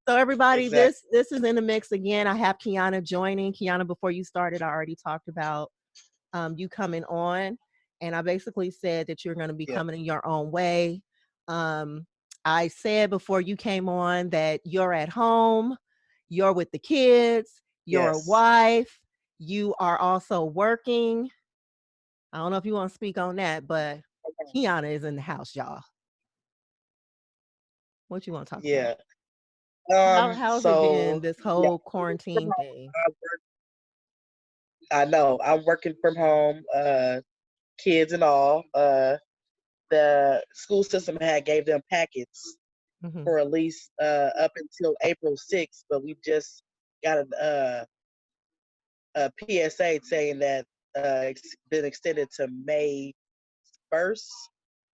So everybody, Exactly. this is in the mix again. I have Keana joining. Keana, before you started, I already talked about you coming on, and I basically said that you're going to be Yeah. coming in your own way. Um, I said before you came on that you're at home, you're with the kids, you're a Yes. wife, you are also working. I don't know if you want to speak on that, but Keana is in the house, y'all. What you want to talk about? Yeah. How's it been, So this yeah, whole quarantine thing? I know. I'm working from home, kids and all. The school system had gave them packets Hmm. for at least up until April 6th, but we just got a PSA saying that it's been extended to May 1st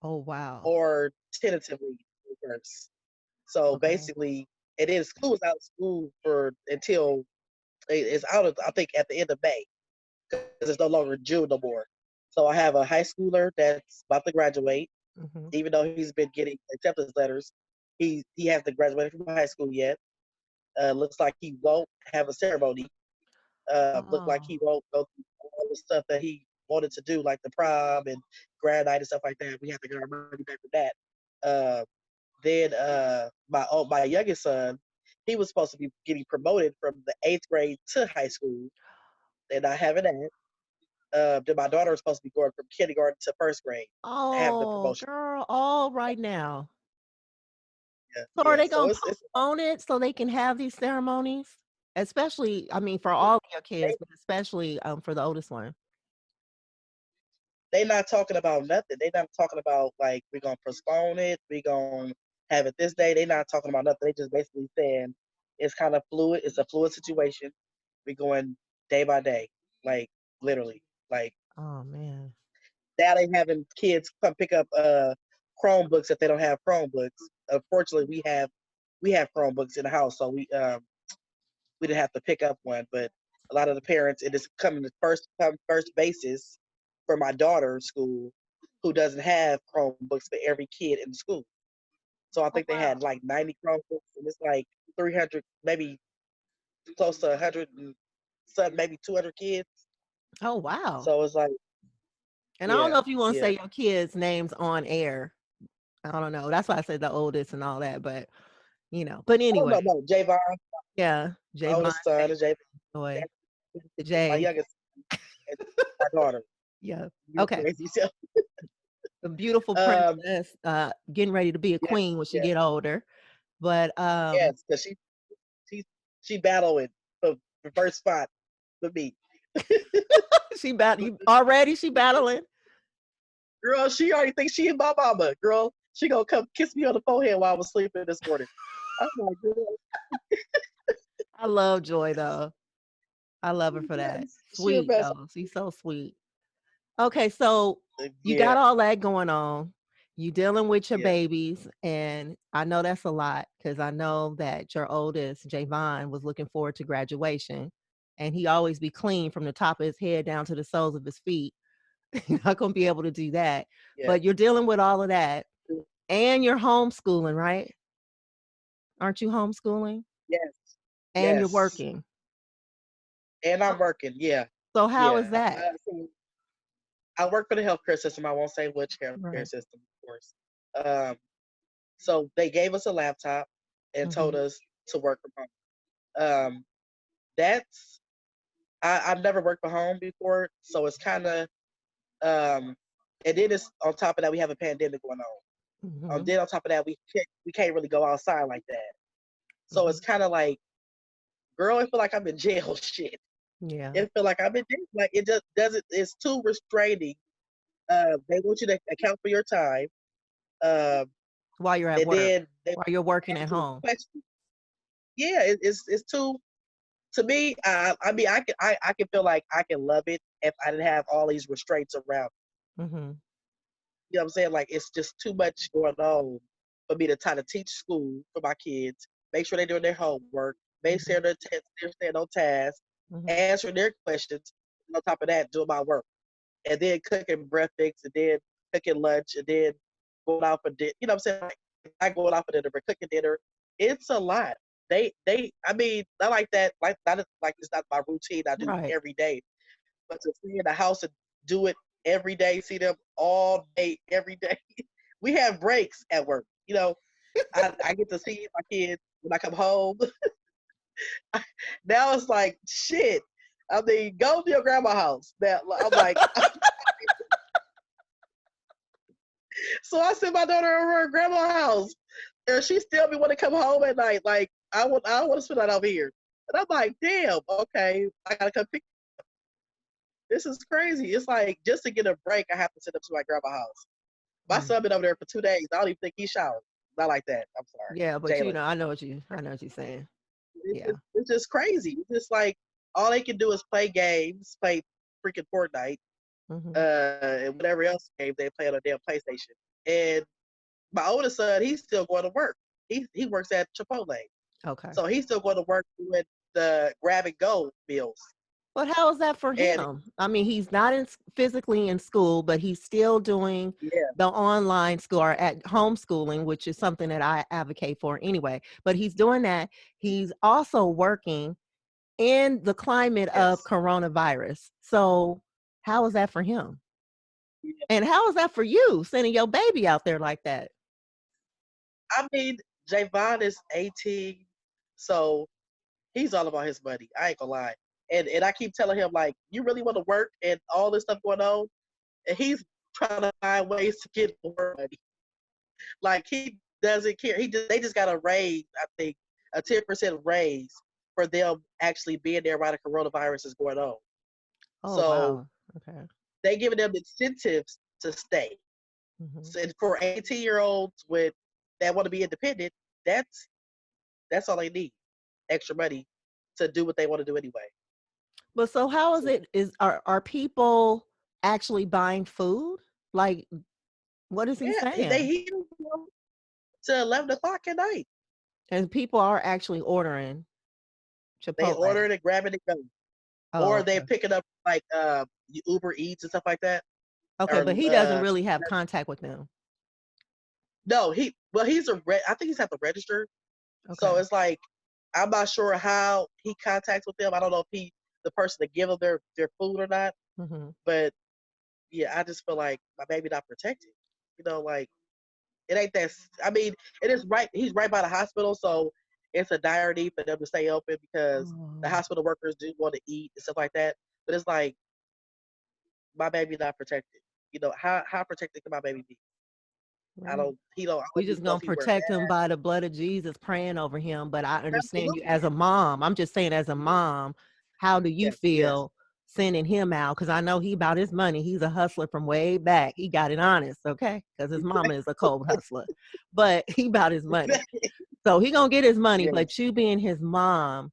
Oh wow. or tentatively 1st. So Okay. basically, it is school is out of school for until it's out of I think at the end of May because it's no longer June no more. So I have a high schooler that's about to graduate, Hmm. even though he's been getting acceptance letters. He hasn't graduated from high school yet. Looks like he won't have a ceremony. Look like Oh. he won't go through all the stuff that he wanted to do, like the prom and grad night and stuff like that. We have to get our money back for that. Uh, then my youngest son, he was supposed to be getting promoted from the 8th grade to high school. They're not having that. Then my daughter was supposed to be going from kindergarten to 1st grade, have the Oh, promotion. girl, all right now. Yeah, So are yeah. they So gonna it's postpone it so they can have these ceremonies? Especially, I mean, for all of your kids, they but especially for the oldest one. they not talking about nothing. They not talking about like we're gonna postpone it. We gonna have it this day. They not talking about nothing. They just basically saying it's kind of fluid. It's a fluid situation. We're going day by day, like literally. Like Oh man. now they having kids come pick up Chromebooks if they don't have Chromebooks. Unfortunately, we have Chromebooks in the house, so we didn't have to pick up one. But a lot of the parents, it is coming to first come first basis for my daughter's school, who doesn't have Chromebooks for every kid in the school. So I Oh think they wow. had like 90 Chromebooks, and it's like 300, maybe close to 100 and some, maybe 200 kids. Oh wow. So it's like, And I don't yeah, know if you want to yeah. say your kids' names on air. I don't know. That's why I said the oldest and all that, but But Oh anyway, no, no, Javon, yeah, my Javon, oldest son, is Javon. Joy, the My J. youngest, and my daughter. Yeah. You Okay. crazy self. A beautiful Um, princess, getting ready to be a yes, queen when she yes, get older. But yes, because she she battling for the first spot with me. she battling. Girl, she already thinks she and my mama. Girl, she gonna come kiss me on the forehead while I was sleeping this morning. I'm like, girl, I love Joy though. I love her for that. yes, she the Sweet best. though. She's so sweet. Okay, so you Yeah, got all that going on. You dealing with your yeah, babies, and I know that's a lot because I know that your oldest, Javon, was looking forward to graduation, and he always be clean from the top of his head down to the soles of his feet. You're not gonna be able to do that, yeah, but you're dealing with all of that, and you're homeschooling, right? Aren't you homeschooling? yes, And you're yes. working. And I'm working. Yeah, So how yeah. is that? So I work for the healthcare system. I won't say which healthcare Right. system, of course. Um, so they gave us a laptop and told Hmm. us to work from home. That's I've never worked from home before, so it's kind of um, and then it's on top of that we have a pandemic going on. Hmm. Then on top of that we can't really go outside like that. So it's Hmm. kind of like, girl, I feel like I'm in jail. Shit, Yeah. it feel like I'm in jail. Like it just doesn't. It's too restraining. They want you to account for your time, um, While you're at and work, then they while you're working at asking home. questions. Yeah, it's too. To me, I mean, I can feel like I can love it if I didn't have all these restraints around. Hmm. You know what I'm saying? Like it's just too much going on for me to try to teach school for my kids, make sure they're doing their homework, make sure they're staying on task, Hmm. answering their questions. And on top of that, doing my work, and then cooking breakfast, and then cooking lunch, and then going out for dinner. You know what I'm saying? Like, not going out for dinner, but cooking dinner. It's a lot I mean, not like that, not like it's not my routine I do Right. every day, but to stay in the house and do it every day, see them all day, every day. We have breaks at work. I get to see my kids when I come home. Now it's like shit. I mean, go to your grandma's house. Now I'm like, so I sent my daughter over to grandma's house, and she still be want to come home at night. Like I want to spend that over here, and I'm like, damn, okay, I gotta come pick. This is crazy. It's like just to get a break, I have to send up to my grandma's house. My Mm. son been over there for 2 days. I don't even think he showered. Not like that. I'm Yeah, but sorry, Jalen. I know what you're saying. Yeah. It's just crazy. It's just like all they can do is play games, play freaking Fortnite, Hmm. and whatever else game they play on a damn PlayStation. And my oldest son, he's still going to work. He works at Chipotle, Okay. so he's still going to work doing the grab and go meals. But how is that for And him? I mean, he's not physically in school, but he's still doing yeah, the online school or at homeschooling, which is something that I advocate for anyway. But he's doing that. He's also working in the climate of yes, coronavirus. So how is that for him? yeah. And how is that for you, sending your baby out there like that? I mean, Javon is 18, so he's all about his money. I ain't gonna lie. And I keep telling him like, you really want to work and all this stuff going on, and he's trying to find ways to get more money. Like he doesn't care. They just got a raise, I think, a 10% raise for them actually being there while the coronavirus is going on. Oh, So wow. Okay. they giving them incentives to stay. Hmm. So for 18-year-olds with that want to be independent, that's that's all they need. Extra money to do what they want to do anyway. But so how is So it are people actually buying food? Like, what is he yeah, they saying? heat to 11 o'clock at night. And people are actually ordering They order Chipotle. it and grab it and go, Oh, or they okay. pick it up like Uber Eats and stuff like that. Okay, Or but he doesn't really have contact with them. no, he's I think he's at the register. So Okay. it's like I'm not sure how he contacts with them. I don't know if he the person to give them their food or not. Hmm. But yeah, I just feel like my baby not protected. Like it ain't that. I mean, it is right. He's right by the hospital, so it's a dire need for them to stay open because the Oh, hospital workers do want to eat and stuff like that. But it's like my baby not protected. How protected can my baby be? I right. don't. He don't. I We don't just even know gonna if he wear protect him masks. by the blood of Jesus, praying over him. But I understand you Absolutely. as a mom. I'm just saying, as a mom, how do you Yes. Yes. feel sending him out? Because I know he about his money. He's a hustler from way back. He got it honest, okay? Because his mama is a cold hustler, but he about his money. So he gonna get his money. Yes. But you being his mom,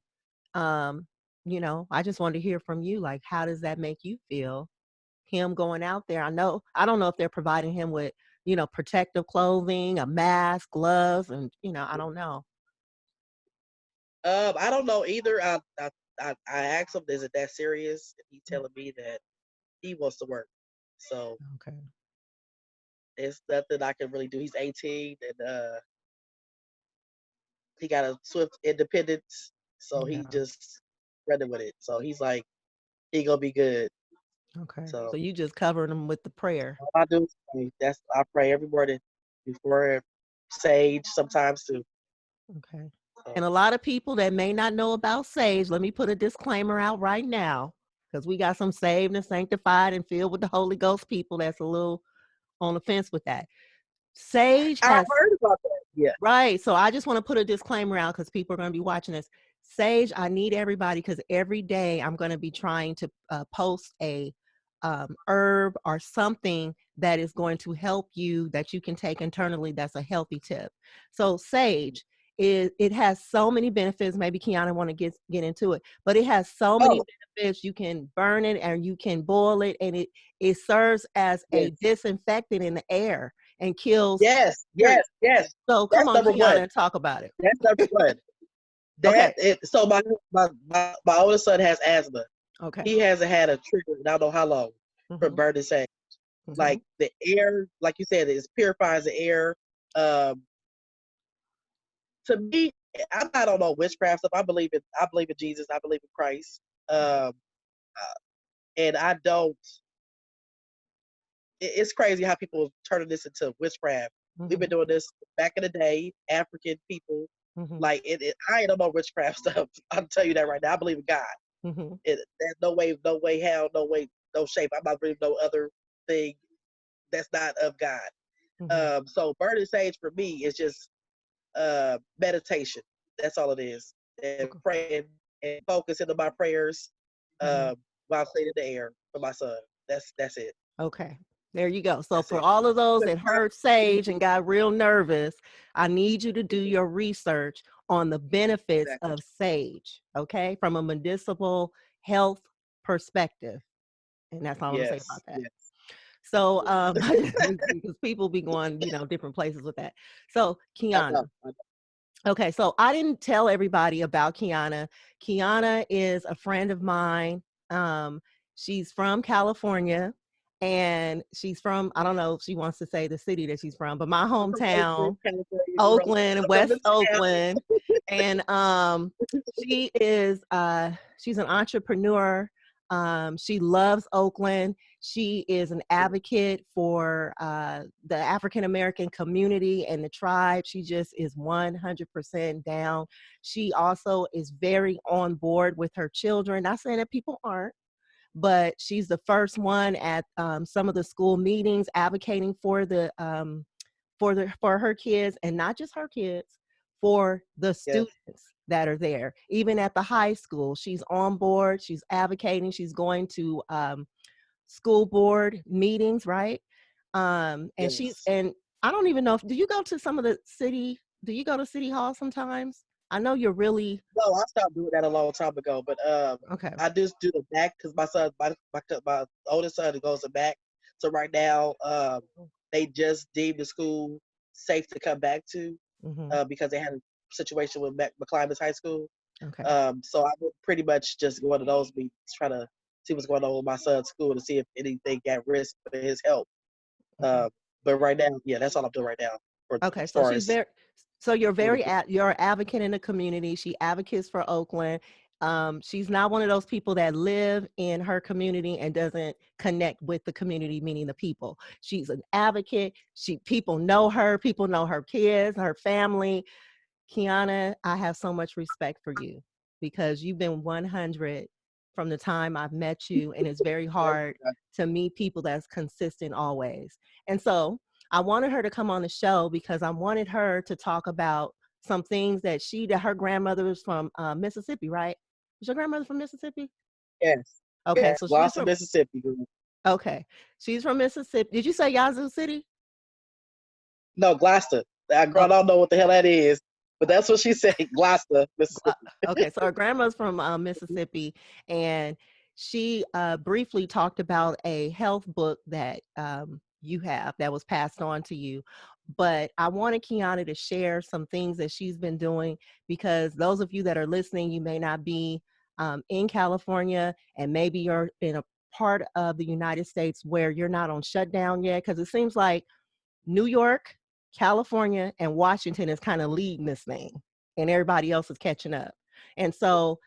um, I just wanted to hear from you. Like, how does that make you feel? Him going out there. I don't know if they're providing him with, protective clothing, a mask, gloves, and I don't know. I don't know either. I asked him, is it that serious? And he telling me that he wants to work. So Okay. it's nothing I can really do. He's 18 and he got a swift independence, so he Yeah. just running with it. So he's like, he gonna be good. Okay. So So you just covered him with the prayer. all I do is pray. I pray every morning before sage sometimes too. Okay. So, And a lot of people that may not know about Sage, let me put a disclaimer out right now, because we got some saved and sanctified and filled with the Holy Ghost people that's a little on the fence with that. Sage I has heard about that. Yeah. Right. So I just want to put a disclaimer out because people are going to be watching this. Sage, I need everybody because every day I'm going to be trying to post a herb or something that is going to help you that you can take internally. That's a healthy tip. So sage it has so many benefits. Maybe Keana want to get into it, but it has so many Oh benefits. You can burn it and you can boil it, and it serves as a yes, disinfectant in the air and kills yes, bacteria. yes, yes. So come That's on, number one. Keana, and talk about it. That's number one. Okay. So my oldest son has asthma. Okay. He hasn't had a trigger in I don't know how long from Hmm. burning sage. Hmm. Like the air, like you said, it purifies the air. Um, to me, I'm not on no witchcraft stuff. I believe in Jesus. I believe in Christ. Um, uh, and I don't. It's crazy how people turning this into witchcraft. We've been Mhm, doing this back in the day. African people, mhm, like I ain't on no witchcraft stuff. I'll tell you that right now. I believe in God. mhm, There's no way, hell, no way, no shape. I'm not believing no other thing that's not of God. mhm. So burning sage for me is just meditation. That's all it is. And Okay. praying and focusing on my prayers Mhm. um, while cleaning the air for my son. That's it. Okay. There you go. So That's for it. all of those But that heard sage and got real nervous, I need you to do your research on the benefits exactly. of sage, okay? From a medicinal health perspective. And that's all I'm gonna say about Yes. that. Yes. So Yes. because people be going, different places with that. So I know. Keana. I know. Okay, so I didn't tell everybody about Keana. Keana is a friend of mine. Um, she's from California, and she's from, I don't know if she wants to say the city that she's from, but my I'm from Oakland, hometown, California, girl. Oakland, I'm from West this town. Oakland. And she is she's an entrepreneur. She loves Oakland. She is an advocate for the African American community and the tribe. She just is 100% down. She also is very on board with her children. Not saying that people aren't, but she's the first one at some of the school meetings advocating for for her kids, and not just her kids, for the Yes. students that are there. Even at the high school, she's on board. She's advocating. She's going to school board meetings, right? And she's Yes. and I don't even know if do you go to some of the city? Do you go to city hall sometimes? I know you're really No, I stopped doing that a long time ago, but okay. I just do the back because my oldest son goes to back. So right now, they just deemed the school safe to come back to Hmm. because they had a situation with McClimas High School. Okay. So I would pretty much just go to those meetings, try to see what's going on with my son's school to see if anything got risk for his health. Okay. Um, but right now, yeah, that's all I'm doing right now for Okay, as so far she's as very so you're doing very it. you're an advocate in the community. She advocates for Oakland. She's not one of those people that live in her community and doesn't connect with the community, meaning the people. She's an advocate. People know her, people know her kids, her family. Keana, I have so much respect for you because you've been 100 from the time I've met you, and it's very hard to meet people that's consistent always. And so I wanted her to come on the show because I wanted her to talk about some things that her grandmother was from Mississippi, right? Was your grandmother from Mississippi? Yes, Okay, yes, so she's Gloucester, from, Mississippi. okay, she's from Mississippi. Did you say Yazoo City? No, Gloucester. I don't know what the hell that is, but that's what she said. Gloucester, Mississippi. Okay, so her grandma's from Mississippi, and she briefly talked about a health book that you have that was passed on to you. But I wanted Keana to share some things that she's been doing because those of you that are listening, you may not be in California, and maybe you're in a part of the United States where you're not on shutdown yet, because it seems like New York, California, and Washington is kind of leading this thing, and everybody else is catching up. And so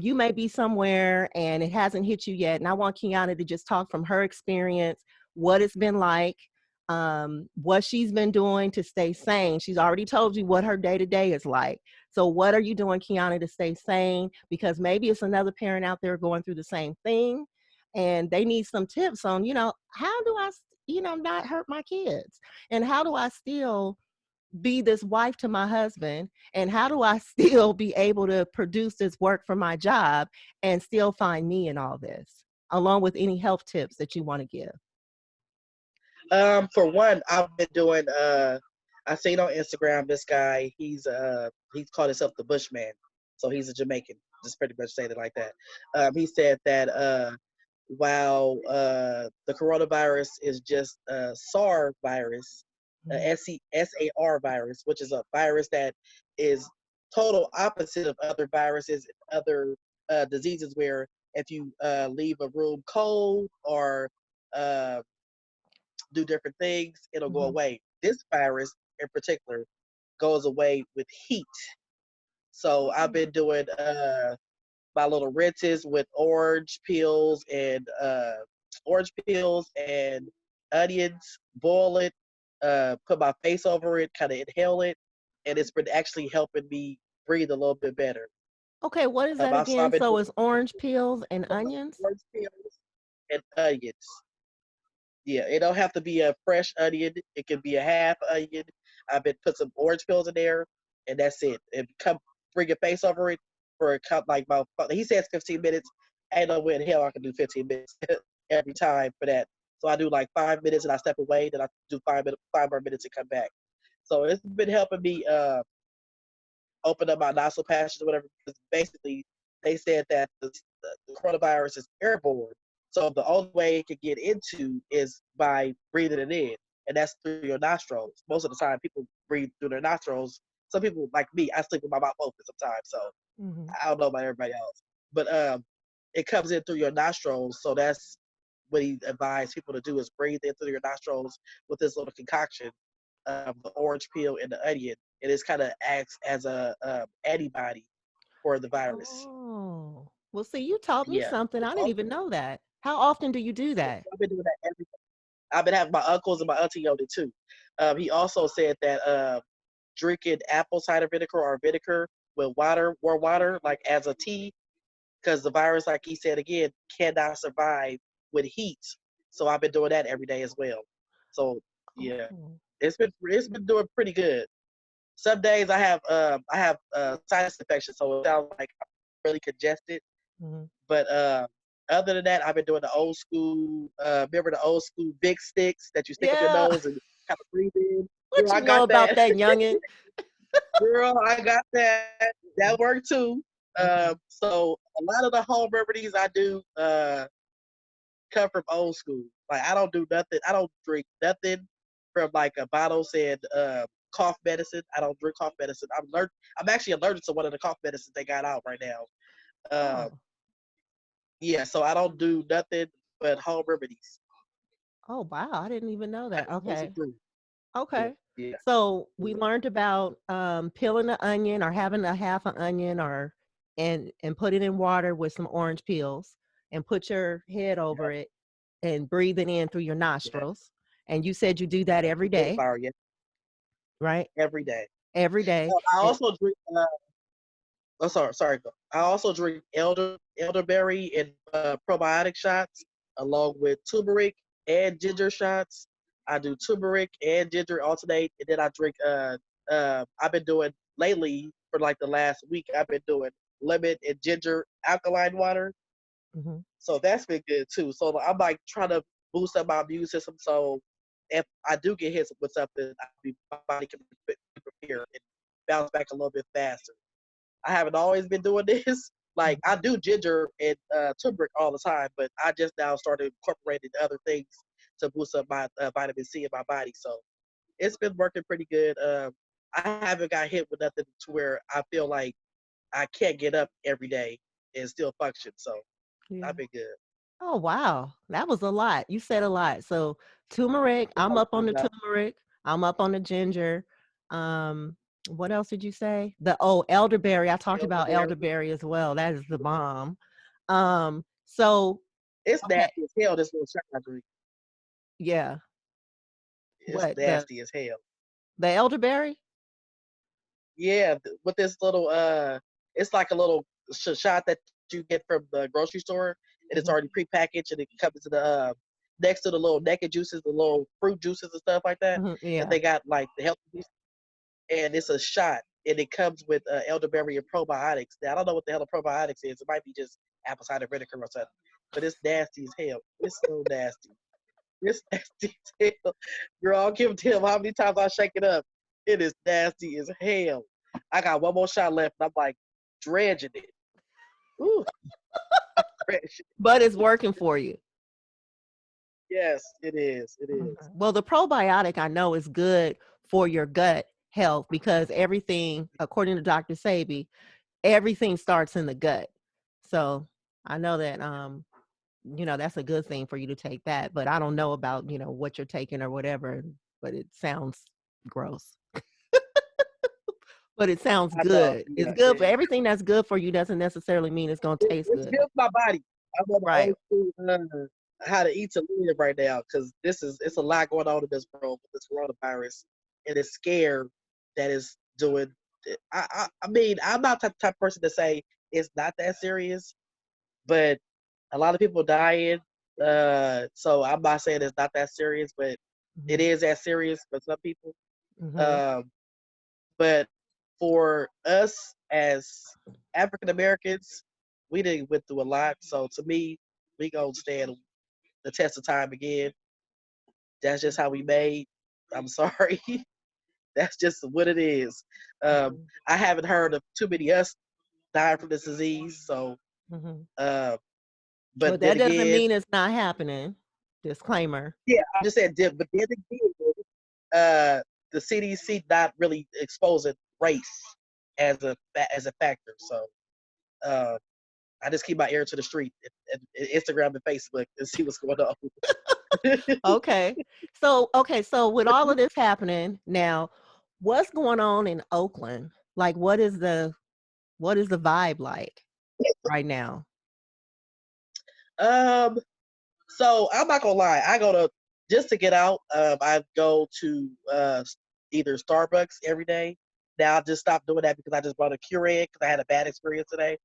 you may be somewhere and it hasn't hit you yet. And I want Keana to just talk from her experience, what it's been like, what she's been doing to stay sane. She's already told you what her day to day is like. So, what are you doing, Keana, to stay sane? Because maybe it's another parent out there going through the same thing and they need some tips on, how do I, not hurt my kids? And how do I still be this wife to my husband? And how do I still be able to produce this work for my job and still find me in all this, along with any health tips that you want to give? For one, I've been doing. I seen on Instagram this guy. He's called himself the Bushman, so he's a Jamaican. Just pretty much saying it like that. He said that while the coronavirus is just a SAR virus, Mhm, SAR virus, which is a virus that is total opposite of other viruses, other diseases, where if you leave a room cold or uh, do different things, it'll go mhm, away. This virus in particular goes away with heat. So I've Oh. been doing my little rinses with orange peels and onions, boil it, put my face over it, kind of inhale it, and it's been actually helping me breathe a little bit better. Okay, what is that I've again? been So doing it's orange peels and onions? orange peels and onions. Yeah, it don't have to be a fresh onion. It can be a half onion. I've been put some orange peels in there, and that's it. And come bring your face over it for a cup like about. He says 15 minutes. Ain't no way in hell I can do 15 minutes every time for that. So I do like 5 minutes and I step away. Then I do 5 minutes, 5 more minutes and come back. So it's been helping me open up my nostril passages or whatever. Because basically, they said that the coronavirus is airborne. So the only way it could get into is by breathing it in, and that's through your nostrils. Most of the time, people breathe through their nostrils. Some people, like me, I sleep with my mouth open sometimes, so Hmm. I don't know about everybody else. But it comes in through your nostrils, so that's what he advised people to do is breathe in through your nostrils with this little concoction, the orange peel and the onion. And it's kind of acts as a antibody for the virus. Oh. Well, see, you taught me Yeah. something. I It's didn't also, even know that. How often do you do yeah, that? I've been doing that every. I've been having my uncles and my auntie on it too. He also said that drinking apple cider vinegar or vinegar with water, warm water, like as a tea, because the virus, like he said again, cannot survive with heat. So I've been doing that every day as well. So yeah, Oh. it's been doing pretty good. Some days I have sinus infection, so it sounds like I'm really congested. Mhm. But other than that, I've been doing the old school. Remember the old school big sticks that you stick up your Yeah. nose and kind of breathe in. Girl, What I you know got about that. that, youngin'? Girl, I got that. That worked too. Okay. So a lot of the home remedies I do come from old school. Like I don't do nothing. I don't drink nothing from like a bottle said cough medicine. I don't drink cough medicine. I'm actually allergic to one of the cough medicines they got out right now. Uh, Oh. yeah, so I don't do nothing but home remedies. Oh, wow. I didn't even know I that. do basic Okay. food. Yeah, Okay. yeah, So we yeah. learned about peeling the onion or having a half an onion or and put it in water with some orange peels and put your head over Yep, it and breathe it in through your yeah. nostrils. And you said you do that every day, Willpower, yeah, right? every day. Every day. I And also drink. Oh, sorry. I also drink elderberry and probiotic shots, along with turmeric and ginger shots. I do turmeric and ginger alternate, and then I drink. I've been doing lately for like the last week. I've been doing lemon and ginger alkaline water, mhm, so that's been good too. So I'm like trying to boost up my immune system, so if I do get hit with something, my body can be prepared and bounce back a little bit faster. I haven't always been doing this. Like mhm. I do ginger and turmeric all the time, but I just now started incorporating other things to boost up my vitamin C in my body. So it's been working pretty good. I haven't got hit with nothing to where I feel like I can't get up every day and still function. So Yeah. I've been good. Oh, wow. That was a lot. You said a lot. So turmeric, I'm up on the Yeah, turmeric. I'm up on the ginger. Um, what else did you say? Elderberry. I talked about elderberry. elderberry as well. That is the bomb. So It's okay, nasty as hell. This little shot I drink. yeah. It's What nasty as hell. the elderberry? Yeah, with this little it's like a little shot that you get from the grocery store, and it's Mhm, already prepackaged, and it comes to the next to the little naked juices, the little fruit juices and stuff like that. mhm, That yeah. they got like the healthy juice, and it's a shot, and it comes with elderberry and probiotics. Now I don't know what the hell a probiotics is. It might be just apple cider vinegar or something, but it's nasty as hell. It's so nasty. It's nasty as hell. Girl, I'll give it to him how many times I shake it up. It is nasty as hell. I got one more shot left, and I'm like dredging it. Ooh, dredging it. But it's working for you. Yes, it is. It Mhm. is. Well, the probiotic I know is good for your gut health because everything, according to Dr. Sabi, everything starts in the gut. So I know that that's a good thing for you to take that. But I don't know about, what you're taking or whatever, but it sounds gross. But it sounds hot dog. good. It's Yeah, good for everything that's good for you doesn't necessarily mean it's gonna taste it's good. good for my body. I'm on the Right. old school how to eat to live right now because it's a lot going on in this world with this coronavirus, and it's scared that it's doing. I mean, I'm not the type of person to say it's not that serious, but a lot of people dying. So I'm not saying it's not that serious, but it Mhm. is as serious for some people. Mhm. Um, but for us as African Americans, we didn't went through a lot. So to me, we gonna stand the test of time again. That's just how we made. I'm sorry. That's just what it is. Mhm. I haven't heard of too many us dying from this disease. So, Mhm. uh, But but then that doesn't again, mean it's not happening. Disclaimer. yeah, I just said, but then again, the CDC not really exposing race as a factor. So, uh, I just keep my ear to the street and Instagram and Facebook and see what's going on. Okay. So with all of this happening now, what's going on in Oakland? Like what is the vibe like right now? um, so I'm not gonna lie. I go to just to get out. I go to either Starbucks every day. Now I just stopped doing that because I just bought a Keurig because I had a bad experience today.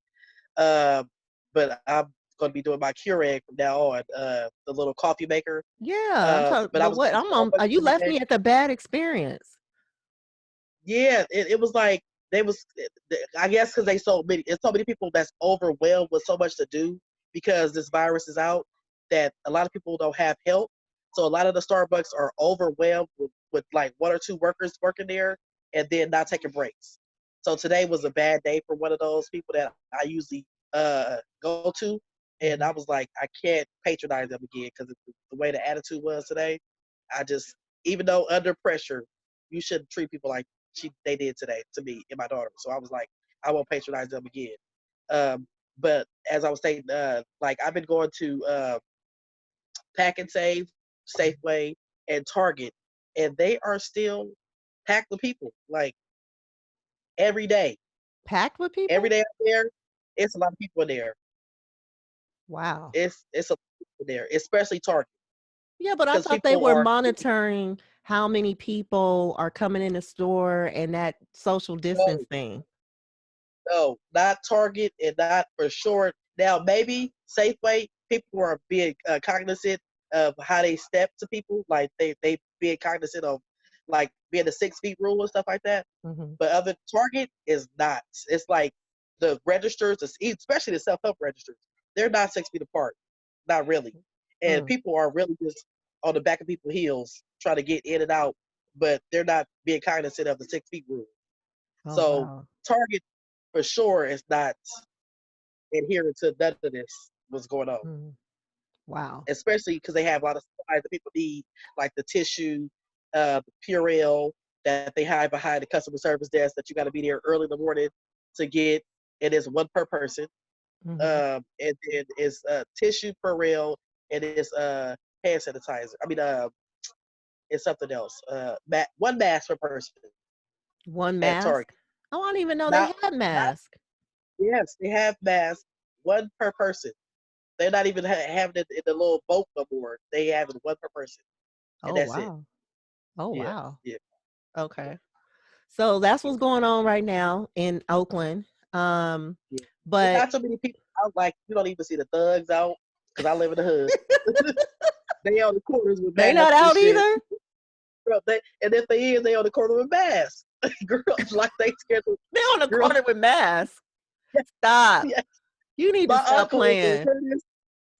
Um, but I'm gonna be doing my Keurig from now on. The little coffee maker. Yeah, I'm talking, But I but was what going to I'm on, Starbucks you every left day. me at the bad experience. Yeah, it was like they was. I guess because they so many, it's so many people that's overwhelmed with so much to do because this virus is out that a lot of people don't have help. So a lot of the Starbucks are overwhelmed with like one or two workers working there and then not taking breaks. So today was a bad day for one of those people that I usually go to, and I Mhm. was like, I can't patronize them again because the way the attitude was today. I just, even though under pressure, you shouldn't treat people like they did today to me and my daughter. So I was like, I won't patronize them again. But as I was saying, like I've been going to Pack and Save, Safeway, and Target, and they are still packed with people. Like every day, Packed with every people? day out there, it's a lot of people in there. Wow. It's a lot of people there, especially Target, Yeah, but I because thought they people were are monitoring how many people are coming in the store and that social distance so thing. no, not Target and not for sure. Now, maybe Safeway, people are being cognizant of how they step to people. Like they being cognizant of like being the 6 feet rule and stuff like that. Mhm. But other Target is not. It's like the registers, especially the self help registers, they're not 6 feet apart. Not really. And Mm. people are really just on the back of people's heels trying to get in and out, but they're not being cognizant of the 6 feet rule. Oh, So wow. Target for sure is not adhering to none of this what's going on. Mm. Wow. Especially because they have a lot of supplies that people need, like the tissue, the Purell that they hide behind the customer service desk that you got to be there early in the morning to get. It is one per person. Mhm. And then it's tissue, Purell, and it's hand sanitizer. I mean, it's something else. One mask per person One at Target. mask? Oh, I didn't even know they Not, had not masks. yes, they have masks, one per person. They're not even having it in the little boat no more. They have it one per person, and Oh, that's it. wow. Oh, Yeah, wow. yeah, Okay. So that's yeah, what's going on right now in Oakland. Um, yeah. There's but not so many people out. Like you don't even see the thugs out because I live in the hood. They on the corners with they not masks and out shit. either? Girl, and if they is, they on the corner with masks. Girl, like they scared the They're on the girl. corner with masks. Stop. Yeah. You need to My stop uncle is the playing. hoodest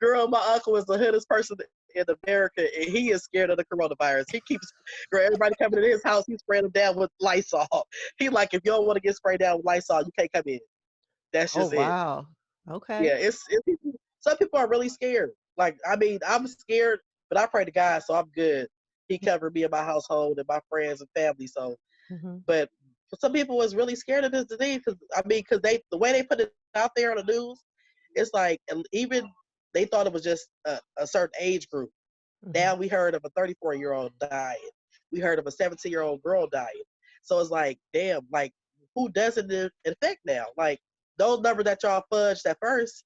girl. My uncle is the hoodest person in America, and he is scared of the coronavirus. He keeps girl, everybody coming to his house. He's spraying them down with Lysol. He like, if you don't want to get sprayed down with Lysol, you can't come in. That's Oh, just it. wow. Okay. Yeah, it's people. Some people are really scared. Like, I mean, I'm scared, but I pray to God, so I'm good. He covered me and my household and my friends and family. So, Mhm. but for some people, is really scared of this disease because I mean, because the way they put it out there on the news, it's like even they thought it was just a certain age group. Now Mhm. we heard of a 34-year-old dying. We heard of a 17-year-old girl dying. So it's like, damn, like who doesn't it affect now? Like those numbers that y'all fudged at first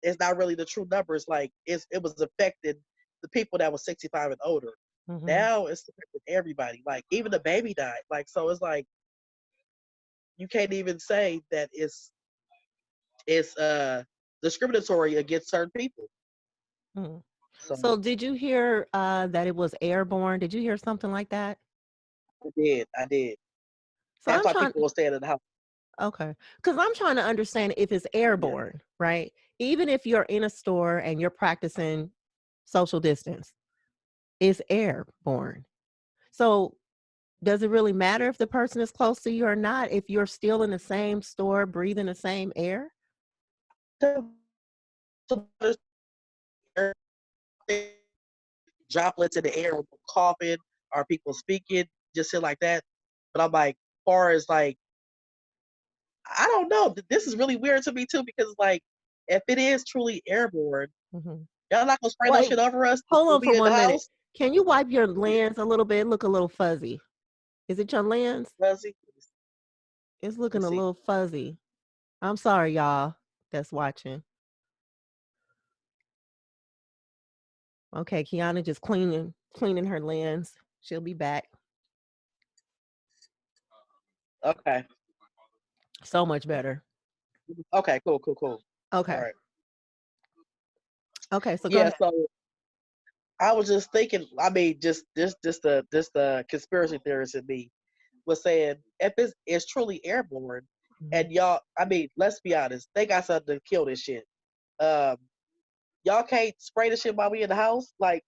is not really the true numbers. Like it was affecting the people that was 65 and older. Mm-hmm. Now it's affecting everybody. Like even the baby died. Like so it's like you can't even say that it's discriminatory against certain people. Mm. So So did you hear that it was airborne? Did you hear something like that? I did. So That's I'm why trying. people will stay in the house. Okay, because I'm trying to understand if it's Yeah. airborne, right? Even if you're in a store and you're practicing social distance, it's airborne. So does it really matter if the person is close to you or not if you're still in the same store breathing the same air? Droplets in the air, coughing, or people speaking, just shit like that. But I'm like, far as like, I don't know. This is really weird to me too because like, if it is truly airborne, Mhm. y'all not gonna spray no Wait, shit over us hold when on for we in the 1 minute. house. Can you wipe your lens a little bit? Look a little fuzzy. Is it your lens? Fuzzy. It's Let me looking a see. little fuzzy. I'm sorry, y'all that's watching. Okay, Keana just cleaning her lens. She'll be back. Okay. So much better. Okay. Cool. All Okay. right. Okay, so go Yeah. ahead. So I was just thinking. I mean, just the conspiracy theorist in me was saying if it's truly airborne, Mhm. and y'all, I mean, let's be honest, they got something to kill this shit. Um, y'all can't spray the shit while we in the house, like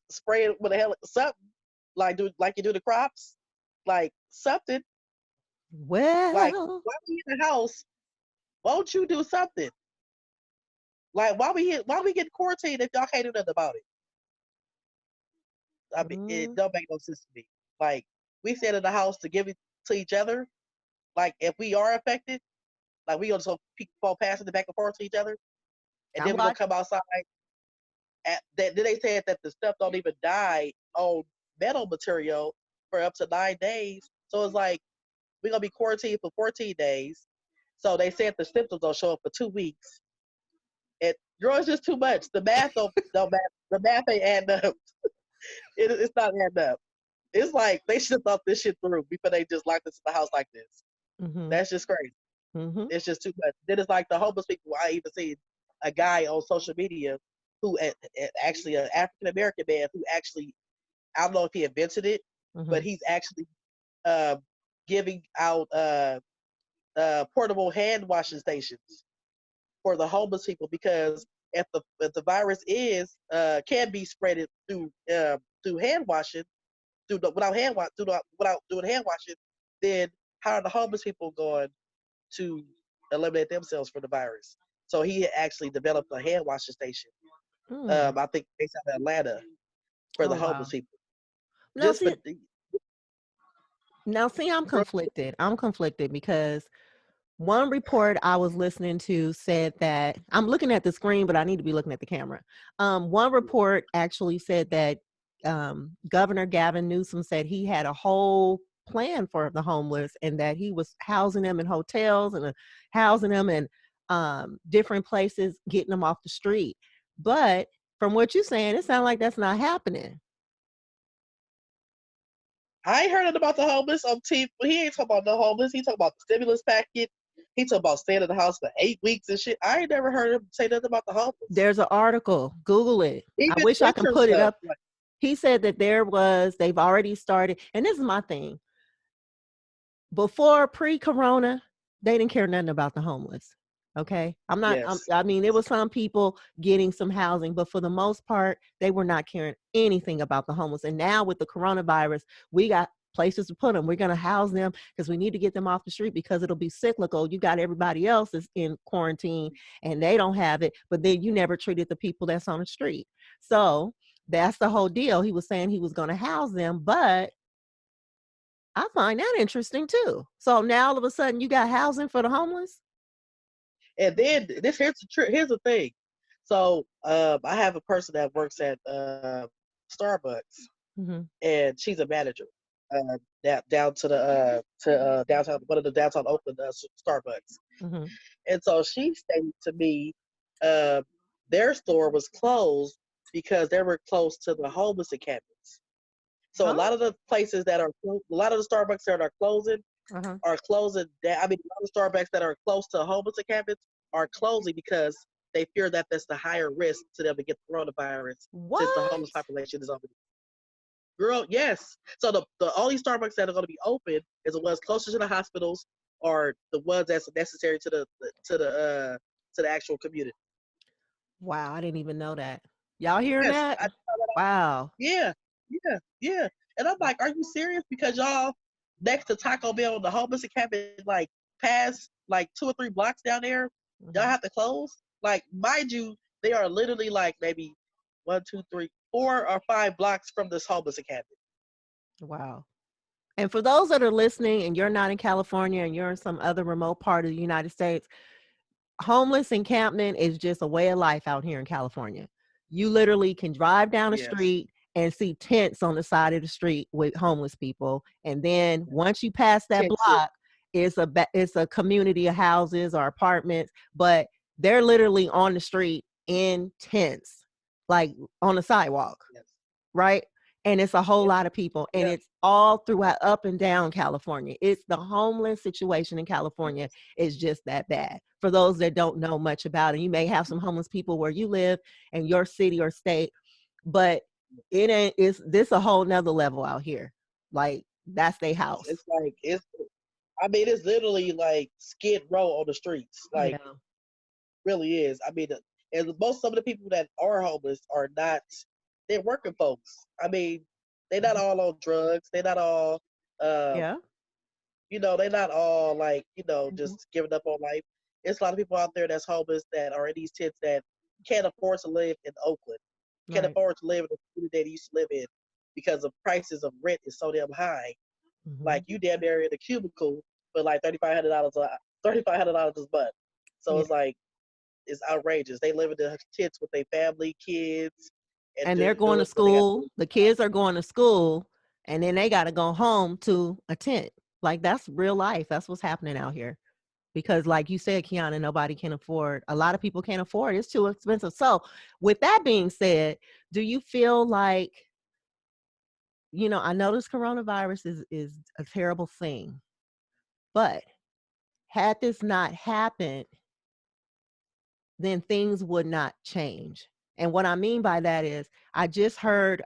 spray it with the hell something, like do like you do the crops, like something, like Well, while we in the house, won't you do something? Like why we get quarantined if y'all can't do nothing about it? I mean, it mm, don't make no sense to me. Like we stay in the house to give it to each other. Like if we are affected, like we gonna so people passing it back and forth to each other, and I'm then we gonna watching. come outside. Then they said that the stuff don't even die on metal material for up to 9 days. So it's like we're gonna be quarantined for 14 days. So they said the symptoms don't show up for 2 weeks. And girl, it's just too much. The math don't math. The math ain't adding up. It's not adding up. It's like they should have thought this shit through before they just locked us in the house like this. Mhm. That's just crazy. Mhm. It's just too much. Then it's like the homeless people. I even seen a guy on social media who actually an African American man who actually I don't know if he invented it, but Mhm. he's actually uh, giving out portable hand washing stations for the homeless people because if the virus is can be spread through hand washing without without doing hand washing, then how are the homeless people going to eliminate themselves from the virus? So he actually developed a hand washing station. Mm. I think based out of Atlanta for the Oh homeless wow. people. Now Just for see, I'm conflicted. I'm conflicted because one report I was listening to said that I'm looking at the screen, but I need to be looking at the camera. One report actually said that Governor Gavin Newsom said he had a whole plan for the homeless and that he was housing them in hotels and housing them in different places, getting them off the street. But from what you're saying, it sounds like that's not happening. I ain't heard nothing about the homeless on TV. He ain't talking about the homeless. He talking about the stimulus packet. He talking about staying in the house for 8 weeks and shit. I ain't never heard him say nothing about the homeless. There's an article, Google it. I Even wish I can winter put it stuff. up. Like, He said that they've already started, and this is my thing. Before pre-corona, they didn't care nothing about the homeless. Okay. yes. I mean, there was some people getting some housing, but for the most part, they were not caring anything about the homeless. And now with the coronavirus, we got places to put them. We're going to house them because we need to get them off the street because it'll be cyclical. You got everybody else is in quarantine and they don't have it, but then you never treated the people that's on the street. So that's the whole deal. He was saying he was going to house them, but I find that interesting too. So now all of a sudden you got housing for the homeless? And then here's the thing. So I have a person that works at Starbucks, Mhm. and she's a manager. down to downtown, one of the downtown Oakland Starbucks. Mhm. And so she stated to me, uh, their store was closed because they were close to the homeless encampments. So a Huh? lot of the places that are, a lot of the Starbucks that Uh-huh. are closing down. I mean, a lot of Starbucks that are close to homeless encampments are closing because they fear that that's the higher risk to them to get coronavirus since the homeless What? population is over. Girl, yes. So the only Starbucks that are going to be open is the ones closer to the hospitals or the ones that's necessary to the actual community. Wow, I didn't even know that. Y'all hearing Yes, that? I found that out. Wow. Yeah, yeah. And I'm like, are you serious? Because y'all next to Taco Bell, the homeless encampment, like past like 2 or 3 blocks down there, y'all Mhm. have to close. Like, mind you, they are literally like maybe 1, 2, 3, 4 or 5 blocks from this homeless encampment. Wow. And for those that are listening and you're not in California and you're in some other remote part of the United States, homeless encampment is just a way of life out here in California. You literally can drive down the Yes. street and see tents on the side of the street with homeless people. And then once you pass that Tension. block, it's a community of houses or apartments, but they're literally on the street in tents, like on the sidewalk, Yes. right? And it's a whole Yep. lot of people, and Yep. it's all throughout up and down California. It's the homeless situation in California Yes. is just that bad. For those that don't know much about it, you may have some homeless people where you live in your city or state, but it ain't. It's this a whole nother level out here. Like that's their house. It's like it's. I mean, it's literally like Skid Row on the streets. Like, Yeah. really is. I mean, and most some of the people that are homeless are not. They're working folks. I mean, they're not Mhm. all on drugs. They're not all. Um, Yeah. they're not all like Mhm. just giving up on life. It's a lot of people out there that's homeless that are in these tents that can't afford to live in Oakland, can't Right. afford to live in the community they used to live in because the prices of rent is so damn high. Like Mhm. you damn near in a cubicle for like $3,500 a month. So Yeah. it's like it's outrageous. They live in the tents with their family, kids, and And they're doing going to what they got to school. do. The kids are going to school, and then they got to go home to a tent. Like that's real life. That's what's happening out here. Because, like you said, Keana, nobody can afford. A lot of people can't afford. It's too expensive. So, with that being said, do you feel like I know this coronavirus is a terrible thing, but had this not happened, then things would not change. And what I mean by that is, I just heard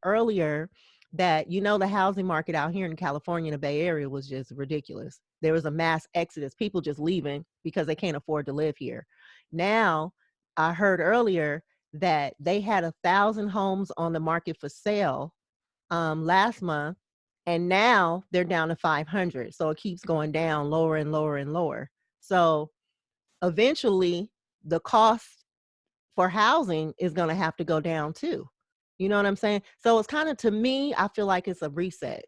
earlier that the housing market out here in California, in the Bay Area, was just ridiculous. There was a mass exodus, people just leaving because they can't afford to live here. Now, I heard earlier that they had 1,000 homes on the market for sale last month, and now they're down to 500. So it keeps going down lower and lower and lower. So eventually, the cost for housing is going to have to go down too. You know what I'm saying? So it's kind of, to me, I feel like it's a reset.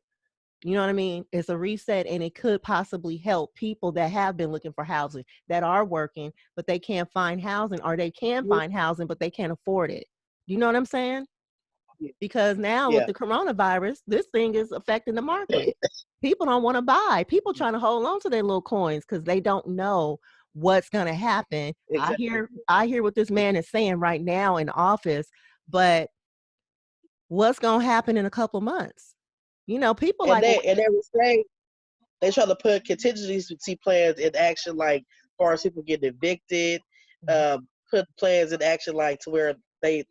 You know what I mean? It's a reset, and it could possibly help people that have been looking for housing, that are working, but they can't find housing, or they can Yeah, find housing, but they can't afford it. You know what I'm saying? Because now with yeah, the coronavirus, this thing is affecting the market. People don't want to buy. People trying to hold on to their little coins because they don't know what's going to happen. I exactly. hear I hear what this man is saying right now in office, but what's going to happen in a couple months? People And like, well, they would say they try to put contingency plans in action, like as far as people getting evicted, put plans in action like to where they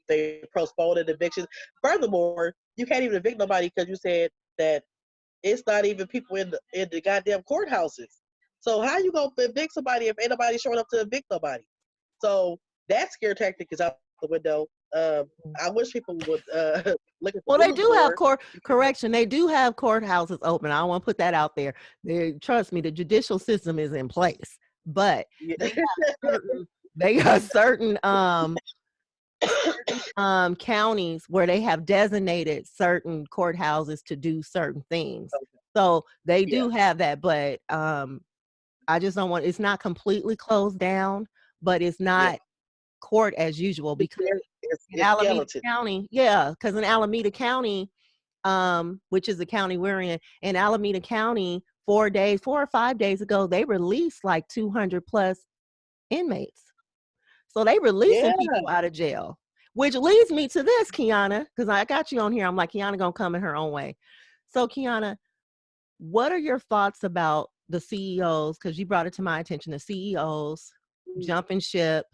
postponed evictions. Furthermore, you can't even evict nobody because you said that it's not even people in the goddamn courthouses. So how you gonna evict somebody if ain't nobody showing up to evict nobody? So that scare tactic is out the window. I wish people would look at the well, they news do have more because correction. They do have courthouses open. I want to put that out there. Trust me, the judicial system is in place, but yeah, they they got certain counties where they have designated certain courthouses to do certain things. So they yeah, do have that, but I just don't want. It's not completely closed down, but it's yeah. not court as usual, because in It's Alameda skeleton. County, yeah, because in Alameda County, which is the county we're in Alameda County, 4 or 5 days ago, they released like 200 plus inmates. So they releasing Yeah. people out of jail, which leads me to this, Keana, because I got you on here. I'm like, Keana gonna come in her own way. So Keana, what are your thoughts about the CEOs? Because you brought it to my attention, the CEOs jumping ship,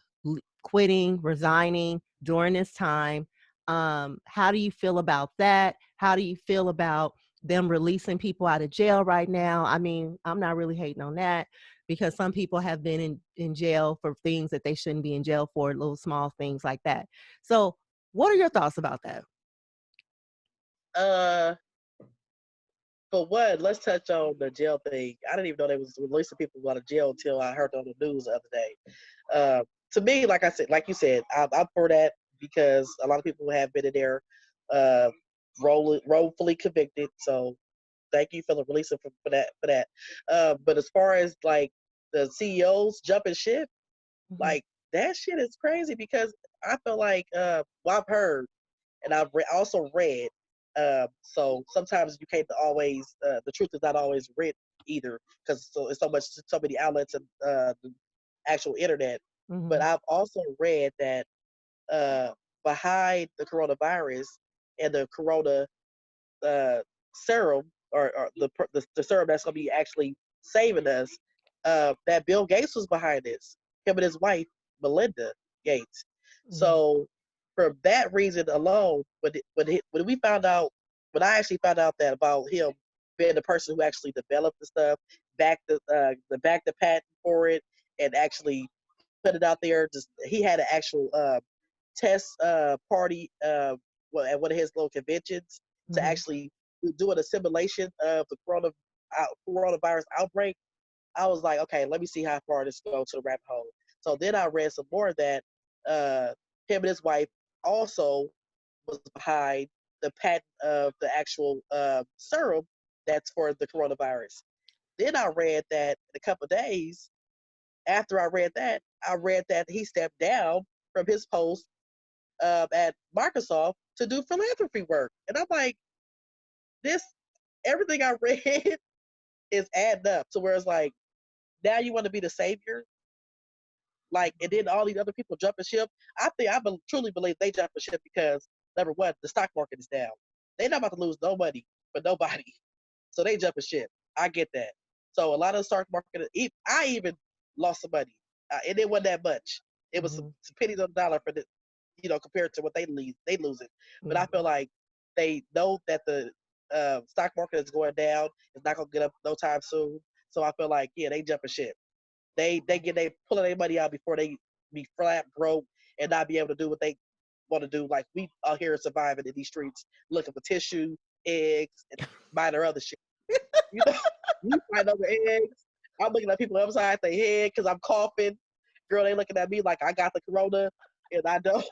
quitting, resigning during this time. How do you feel about that? How do you feel about them releasing people out of jail right now? I mean, I'm not really hating on that because some people have been in jail for things that they shouldn't be in jail for, little small things like that. So, what are your thoughts about that? Uh, for what? Let's touch on the jail thing. I didn't even know they was releasing people out of jail until I heard on the news the other day. Uh, to me, like I said, like you said, I'm for that because a lot of people have been in there, uh, wrongfully convicted. So thank you for the releasing for that. But as far as like the CEOs jumping ship, Mm-hmm. like that shit is crazy because I feel like well, I've heard and I've also read. So sometimes you can't always. The truth is not always written either, because it's so many outlets and the actual internet. But Mm-hmm. I've also read that uh, behind the coronavirus and the corona uh, serum or the serum that's going to be actually saving us, that Bill Gates was behind this. Him and his wife Melinda Gates. Mm-hmm. So for that reason alone, when we found out, when I actually found out that about him being the person who actually developed the stuff, back the patent for it, and actually put it out there, just he had an actual test party at one of his little conventions to Mm-hmm. actually do an assimilation of the coronavirus outbreak. I was like, okay, let me see how far this goes to the rabbit hole. So then I read some more that uh, him and his wife also was behind the patent of the actual serum that's for the coronavirus. Then I read that in a couple of days after I read that he stepped down from his post at Microsoft to do philanthropy work. And I'm like, this, everything I read is adding up to where it's like, now you want to be the savior? Like, and then all these other people jumping ship. Truly believe they jumping ship because, number one, the stock market is down. They're not about to lose no money for nobody. So they jumping ship. I get that. So a lot of the stock market, I even lost some money. And it wasn't that much. It was Mm-hmm. some pennies on the dollar for the, compared to what they lose it. But I feel Mm-hmm. like they know that the stock market is going down. It's not gonna get up no time soon. So I feel like, yeah, they jumping ship. They pulling their money out before they be flat broke and not be able to do what they want to do. Like we out here surviving in these streets, looking for tissue, eggs, and minor other shit. You know, we find over eggs. I'm looking at people upside their head because I'm coughing. Girl, they looking at me like I got the corona, and I don't.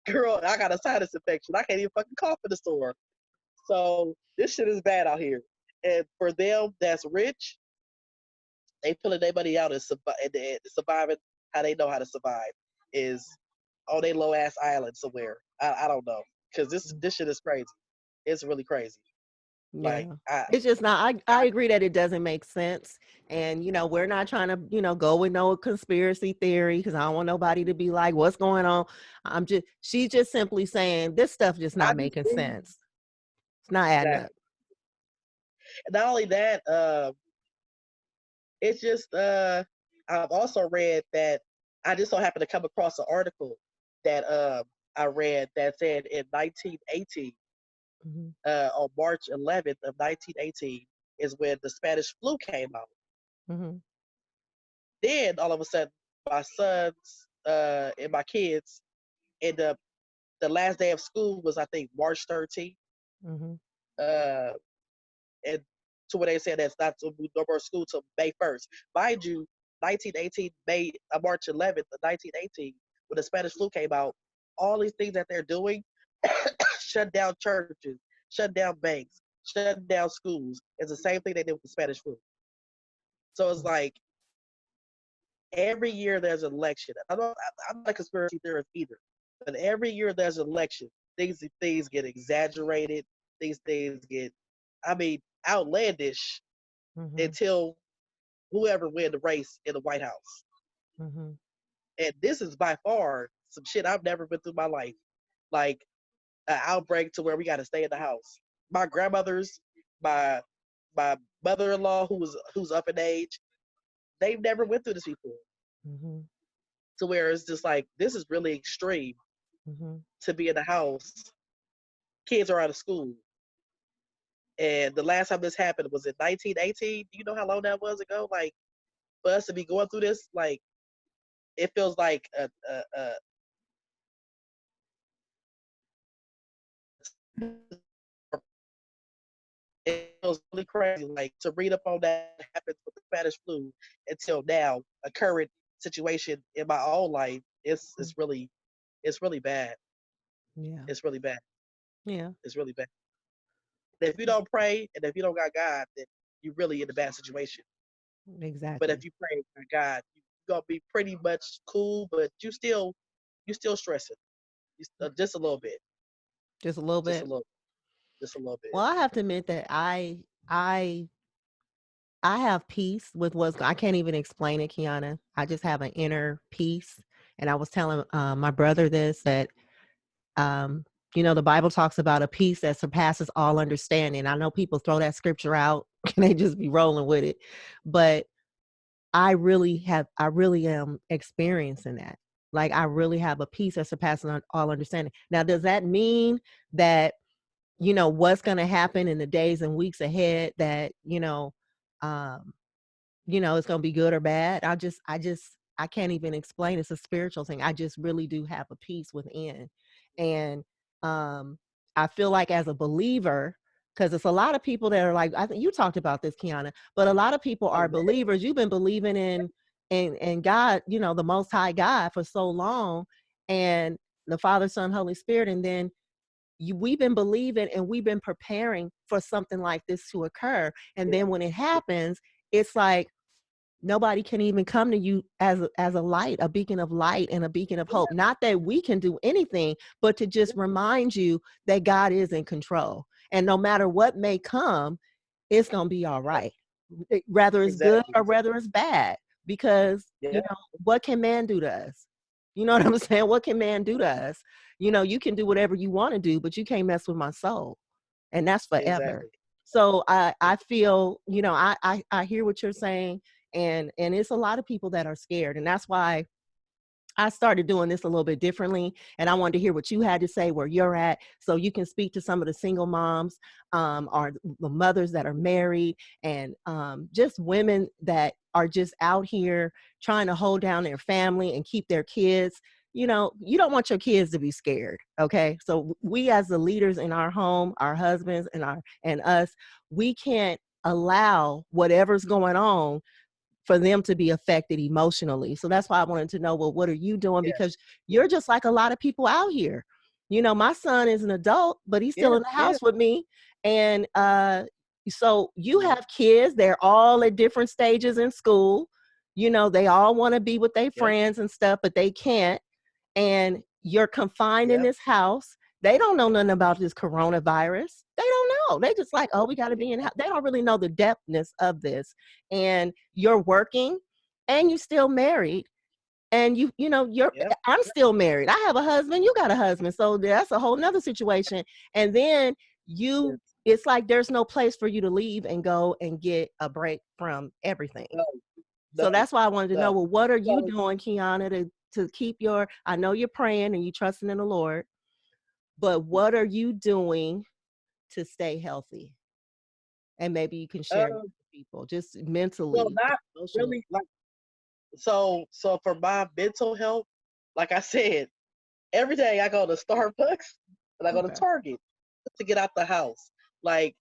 Girl, I got a sinus infection. I can't even fucking cough in the store. So this shit is bad out here. And for them that's rich, they pulling their money out and surviving how they know how to survive is on a low ass island somewhere. I don't know because this shit is crazy. It's really crazy. Like Yeah. It's just not I agree that it doesn't make sense. And we're not trying to, go with no conspiracy theory because I don't want nobody to be like, what's going on? She's just simply saying this stuff just I not do making see sense. It's not adding up. exactly. And not only that, it's just I've also read that I just so happened to come across an article that I read that said in 1918, Hmm. on March 11th of 1918 is when the Spanish flu came out. Hmm. Then all of a sudden, my sons and my kids end up the last day of school was I think March 13th. Hmm. Uh, and to what they said that's not to no more school till May 1st. Mind you, 1918 March 11th of 1918 when the Spanish flu came out, all these things that they're doing, shut down churches, shut down banks, shut down schools, is the same thing they did with the Spanish flu. So it's like every year there's an election. I'm not a conspiracy theorist either, but every year there's an election. Things get exaggerated. these things get, I mean, outlandish Mhm. until whoever win the race in the White House. Mhm. And this is by far some shit I've never been through in my life. Like an outbreak to where we got to stay in the house. My grandmother's, my my mother-in-law who's up in age, they've never went through this before. Mhm. To where it's just like this is really extreme Mhm. to be in the house. Kids are out of school, and the last time this happened was in 1918. Do you know how long that was ago? Like for us to be going through this, like it feels like it feels really crazy. Like to read up on that happens with the Spanish flu until now, a current situation in my own life, Mhm. it's really bad. Yeah. It's really bad. Yeah. It's really bad. And if you don't pray and if you don't got God, then you're really in a bad situation. But if Exactly. you pray to God, you're gonna be pretty much cool, but you still stressing. Just a little bit. Just a little Just a bit. little just a little bit. Well, I have to admit that I I have peace with I can't even explain it, Kiana. I just have an inner peace. And I was telling my brother this that um, the Bible talks about a peace that surpasses all understanding. I know people throw that scripture out and they just be rolling with it, but I really am experiencing that. Like I really have a peace that surpasses all understanding. Now, does that mean that what's going to happen in the days and weeks ahead that um it's gonna be good or bad. I can't even explain. It's a spiritual thing. I just really do have a peace within. And um I feel like as a believer, because it's a lot of people that are like, I think you talked about this, Kiana, but a lot of people Oh are yeah, believers. You've been believing in God, the most high God for so long, and the Father, Son, Holy Spirit, and then we've been believing and we've been preparing for something like this to occur. And yeah, then when it happens, it's like nobody can even come to you as a light, a beacon of light and a beacon of hope. yeah, Not that we can do anything, but to just remind you that God is in control. And no matter what may come, it's going to be all yeah. right. Whether it's good Exactly. or whether it's bad, because, Yeah, what can man do to us? You know what I'm saying? What can man do to us? You can do whatever you want to do, but you can't mess with my soul. And that's forever. exactly. So I feel, I hear what you're saying, and it's a lot of people that are scared, and that's why I started doing this a little bit differently, and I wanted to hear what you had to say, where you're at, so you can speak to some of the single moms, or the mothers that are married, and just women that are just out here trying to hold down their family and keep their kids. You don't want your kids to be scared. Okay, so we as the leaders in our home, our husbands and us, we can't allow whatever's going on for them to be affected emotionally. So that's why I wanted to know, well, what are you doing? Yes. Because you're just like a lot of people out here. My son is an adult, but he's still Yeah, in the yeah, house with me. And so you yeah, have kids, they're all at different stages in school. They all want to be with their yeah, friends and stuff, but they can't. And you're confined in yeah, this house. They don't know nothing about this coronavirus. They don't know. They just like, oh, we got to be in the house. They don't really know the depthness of this. And you're working and you still married. And yeah, I'm still married. I have a husband, you got a husband. So that's a whole nother situation. And then yeah. it's like there's no place for you to leave and go and get a break from everything. No, So no, that's why I wanted to know, no. well, what are you So, doing, Kiana, to keep I know you're praying and you trusting in the Lord, but what are you doing to stay healthy? And maybe you can share with um, people just well, mentally, not emotionally. really. Like, so for my mental health, like I said, every day I go to Starbucks and I go to Okay. Target to get out the house. Like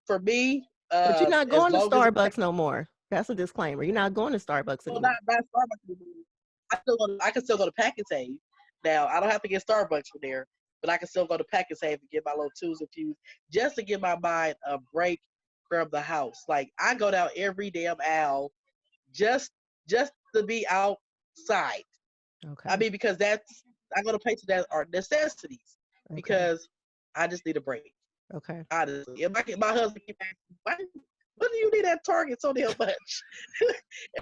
for me, But you're not as going to long as it Starbucks no more. That's a disclaimer. You're not going to Starbucks well, anymore. not Starbucks anymore. I can still go to Pack and Save. Now I don't have to get Starbucks from there, but I can still go to Pack and Save and get my little twos and fews just to give my mind a break from the house. Like I go down every damn aisle just just to be outside. I Okay. mean, because that's I'm gonna place that are necessities Okay. because I just need a break. Okay. Honestly, and my husband keep asking, what do you need at Target so damn much?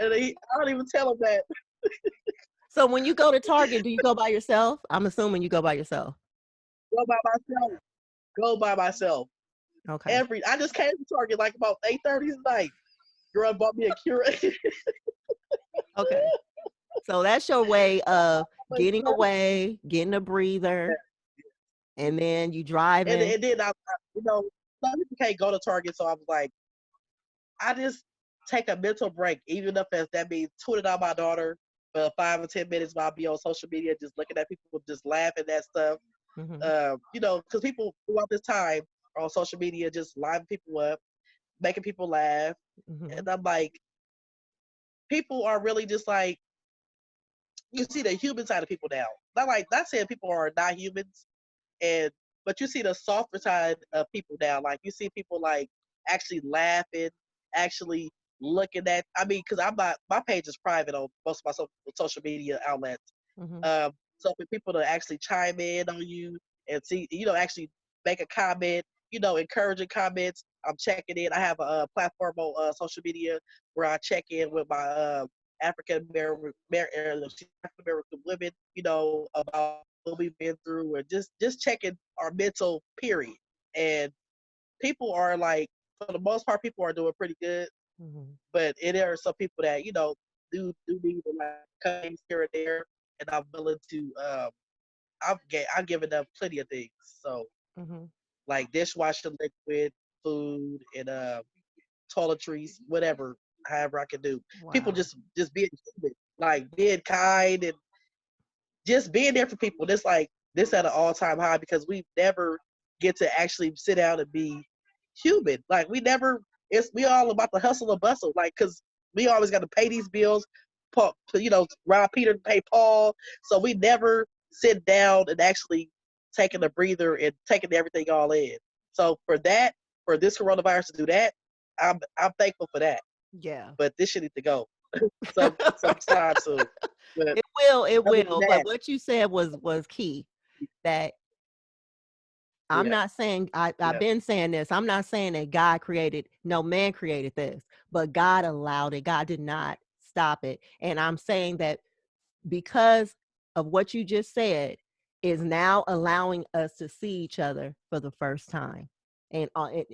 And I don't even tell him that. So when you go to Target, do you go by yourself? I'm assuming you go by yourself. Go by myself. Go by myself. Okay. I just came to Target like about 8:30 tonight. Girl bought me a Keurig. Okay. So that's your way of getting away, getting a breather, and then you driving. And then some people can't go to Target, so I was like, I just take a mental break, even if that means tuning out my daughter for 5 or 10 minutes while I be on social media, just looking at people, just laughing at stuff. Mm-hmm. Because people throughout this time are on social media, just lining people up, making people laugh, Mm-hmm. and I'm like, people are really just like, you see the human side of people now. Not saying people are not humans, and but you see the softer side of people now. Like you see people like actually laughing, actually looking at. I mean, because I'm not, my page is private on most of my social media outlets. Mm-hmm. Um, so for people to actually chime in on you and see, actually make a comment, encouraging comments. I'm checking in. I have a platform on social media where I check in with my African American women, about what we've been through, or just checking our mental period. And people are like, for the most part, people are doing pretty good. Mm-hmm. But there are some people that do need to like cut here and there, and I'm willing to. I've given them plenty of things. So Mm-hmm. like dishwashing liquid, food, and toiletries, whatever, however I can do. People Wow. just being human, like being kind and just being there for people. This like this at an all time high because we never get to actually sit down and be human. Like we never. We all about the hustle and bustle. Like because we always got to pay these bills. Rob Peter to pay Paul. So we never sit down and actually taking a breather and taking everything all in. So for this coronavirus to do that, I'm thankful for that. Yeah. But this shit need to go sometime soon. But It other than will. But that, what you said was key. That I'm yeah, not saying I've yeah. been saying this. I'm not saying that God created, no man created this, but God allowed it. God did not stop it. And I'm saying that because of what you just said is now allowing us to see each other for the first time and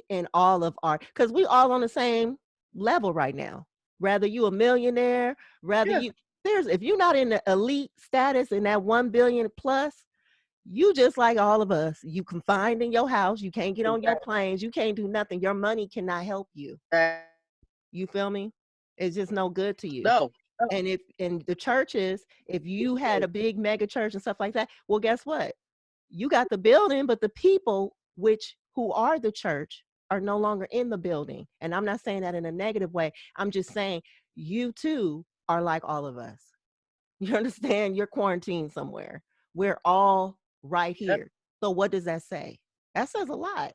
in all of our, because we all on the same level right now, whether you a millionaire, whether Yeah, you there's if you're not in the elite status in that 1 billion plus, you just like all of us, you confined in your house, you can't get on your exactly. planes, you can't do nothing, your money cannot help you. You feel me? It's just no good to you. No, no, And if in the churches, if you had a big mega church and stuff like that, well, guess what? You got the building, but the people who are the church are no longer in the building. And I'm not saying that in a negative way. I'm just saying you too are like all of us. You understand? You're quarantined somewhere. We're all right yeah, here. So what does that say? That says a lot.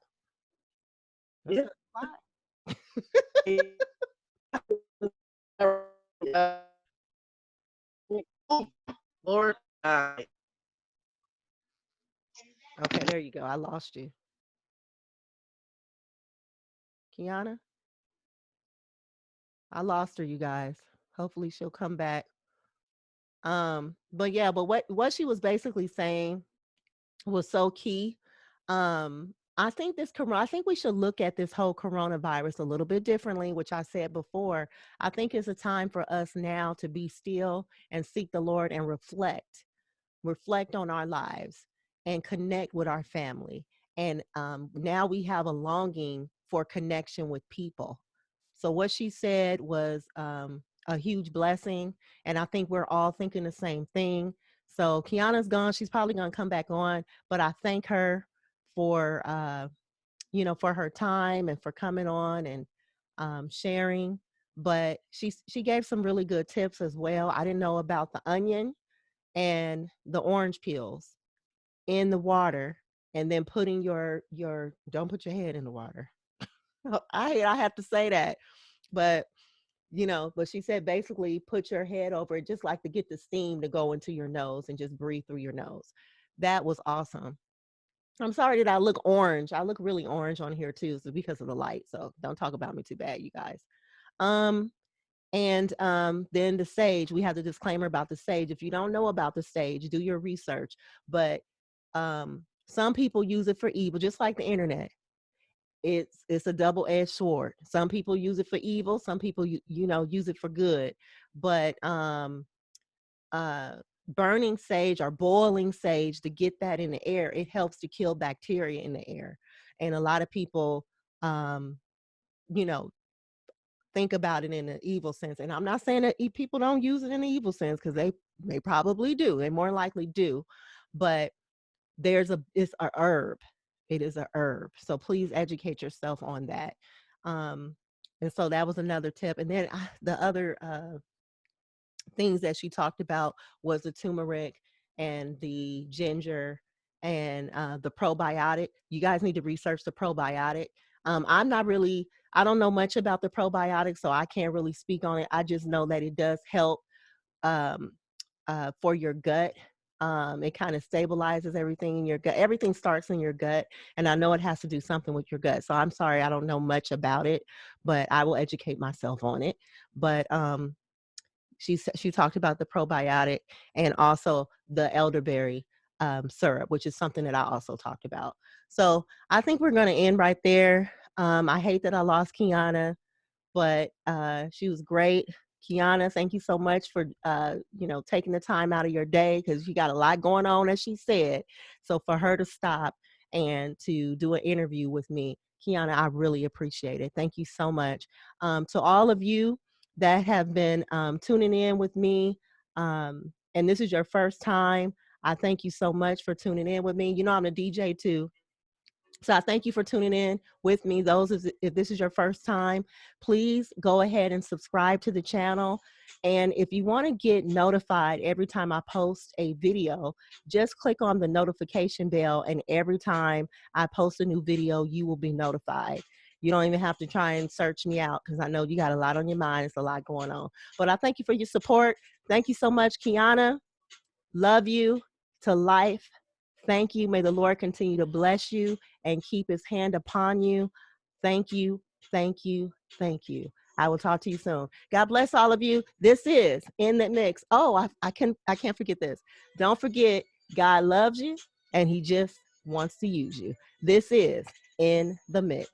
That yeah. says a lot. Uh, Lord, Okay, there you go. I lost you. Keana, I lost her, you guys. Hopefully she'll come back. But yeah, but what she was basically saying was so key. I think we should look at this whole coronavirus a little bit differently, which I said before. I think it's a time for us now to be still and seek the Lord and reflect on our lives and connect with our family. And now we have a longing for connection with people. So what she said was a huge blessing, and I think we're all thinking the same thing. So Kiana's gone; she's probably going to come back on, but I thank her for for her time and for coming on and sharing. But she gave some really good tips as well. I didn't know about the onion and the orange peels in the water, and then putting your don't put your head in the water. I have to say that, but but she said basically put your head over it just like to get the steam to go into your nose and just breathe through your nose. That was awesome. I'm sorry that I look orange. I look really orange on here too, so because of the light. So don't talk about me too bad, you guys. Um, and then the sage, we have the disclaimer about the sage. If you don't know about the sage, do your research. But some people use it for evil, just like the internet. It's a double-edged sword. Some people use it for evil, some people use it for good. But uh burning sage or boiling sage, to get that in the air, it helps to kill bacteria in the air. And a lot of people um you know think about it in an evil sense. And I'm not saying that people don't use it in an evil sense, because they probably do. They more likely do. But it's a herb. It is a herb. So please educate yourself on that. Um, and so that was another tip. And then the other things that she talked about was the turmeric and the ginger and the probiotic. You guys need to research the probiotic. I don't know much about the probiotic, so I can't really speak on it. I just know that it does help um, for your gut. It kind of stabilizes everything in your gut. Everything starts in your gut. And I know it has to do something with your gut. So I'm sorry, I don't know much about it, but I will educate myself on it. But she talked about the probiotic and also the elderberry syrup, which is something that I also talked about. So I think we're going to end right there. I hate that I lost Keana, but she was great. Keana, thank you so much for taking the time out of your day, because you got a lot going on, as she said. So for her to stop and to do an interview with me, Keana, I really appreciate it. Thank you so much. To all of you that have been tuning in with me, and this is your first time, I thank you so much for tuning in with me. You know, I'm a DJ too. So I thank you for tuning in with me. If this is your first time, please go ahead and subscribe to the channel. And if you want to get notified every time I post a video, just click on the notification bell, and every time I post a new video, you will be notified. You don't even have to try and search me out, because I know you got a lot on your mind. It's a lot going on. But I thank you for your support. Thank you so much, Keana. Love you to life. Thank you. May the Lord continue to bless you and keep his hand upon you. Thank you. Thank you. Thank you. I will talk to you soon. God bless all of you. This is In the Mix. Oh, I can't forget this. Don't forget, God loves you and he just wants to use you. This is In the Mix.